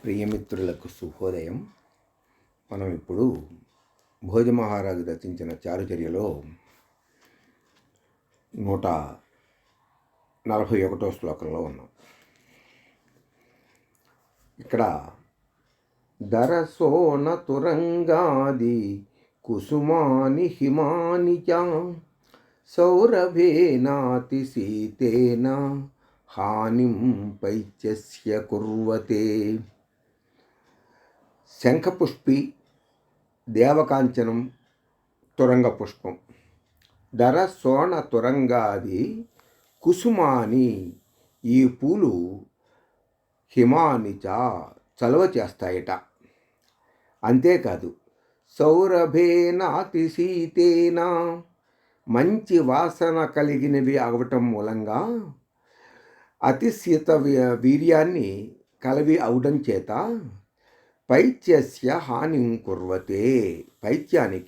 ప్రియమిత్రులకు శుభోదయం. మనం ఇప్పుడు భోజమహారాజు రచించిన చారుచర్యలో 141వ శ్లోకంలో ఉన్నాం. ఇక్కడ దరసోన తురంగాది కుసుమాని హిమాని చ సౌరభేనాతి సీతేన హానిం పైత్యస్య కుర్వతే. శంఖపుష్పి, దేవకాంచనం, తురంగ పుష్పం. ధర సోణ తురంగాది కుసుమాని, ఈ పూలు హిమానిచ చలవ చేస్తాయట. అంతేకాదు సౌరభేనాతి శీతేన, మంచి వాసన కలిగినవి అవటం మూలంగా అతి శీత వీర్యాన్ని కలవి అవడం చేత పైత్యస్య హానిం కుర్వతే, పైత్యాన్ని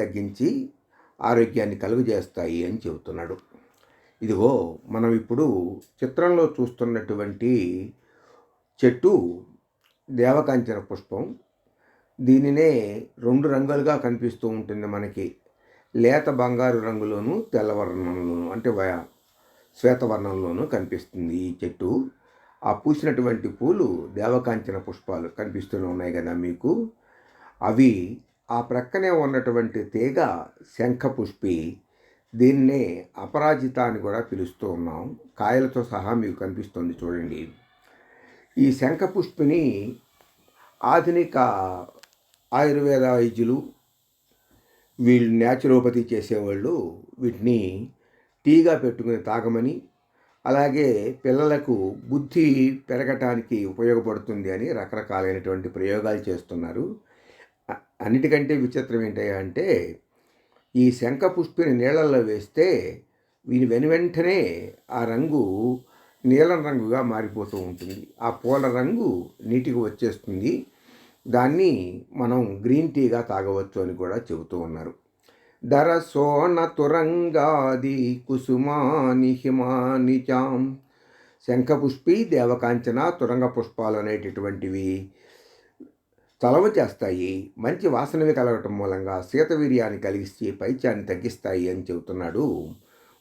తగ్గించి ఆరోగ్యాన్ని కలుగజేస్తాయి అని చెబుతున్నాడు. ఇదిగో మనం ఇప్పుడు చిత్రంలో చూస్తున్నటువంటి చెట్టు దేవకాంచన పుష్పం. దీనినే 2 రంగులుగా కనిపిస్తూ ఉంటుంది మనకి. లేత బంగారు రంగులోను, తెల్లవర్ణంలోను అంటే శ్వేతవర్ణంలోనూ కనిపిస్తుంది ఈ చెట్టు. ఆ పూసినటువంటి పూలు దేవకాంచన పుష్పాలు కనిపిస్తూనే ఉన్నాయి కదా మీకు. అవి ఆ ప్రక్కనే ఉన్నటువంటి తీగ శంఖపుష్పి. దీన్నే అపరాజిత అని కూడా పిలుస్తూ ఉన్నాం. కాయలతో సహా మీకు కనిపిస్తుంది చూడండి. ఈ శంఖపుష్పిని ఆధునిక ఆయుర్వేద వైద్యులు, వీళ్ళు న్యాచురోపతి చేసేవాళ్ళు వీటిని టీగా పెట్టుకుని తాగమని, అలాగే పిల్లలకు బుద్ధి పెరగటానికి ఉపయోగపడుతుంది అని రకరకాలైనటువంటి ప్రయోగాలు చేస్తున్నారు. అన్నిటికంటే విచిత్రం ఏంటంటే ఈ శంఖపుష్పిని నీళ్ళల్లో వేస్తే వెంటనే ఆ రంగు నీలం రంగుగా మారిపోతూ ఉంటుంది. ఆ పూల రంగు నీటికి వచ్చేస్తుంది. దాన్ని మనం గ్రీన్ టీగా తాగవచ్చు అని కూడా చెబుతూ ఉన్నారు. ధర సోన తురంగాది కుసుమాని హిమాని చాం. శంఖపుష్పి, దేవకాంచన, తురంగ పుష్పాలు అనేటటువంటివి చలవ చేస్తాయి. మంచి వాసనవి కలగటం మూలంగా శీతవీర్యాన్ని కలిగిస్తే పైత్యాన్ని తగ్గిస్తాయి అని చెబుతున్నాడు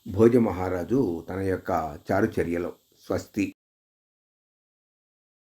భోజమహారాజు తన యొక్క చారుచర్యలో. స్వస్తి.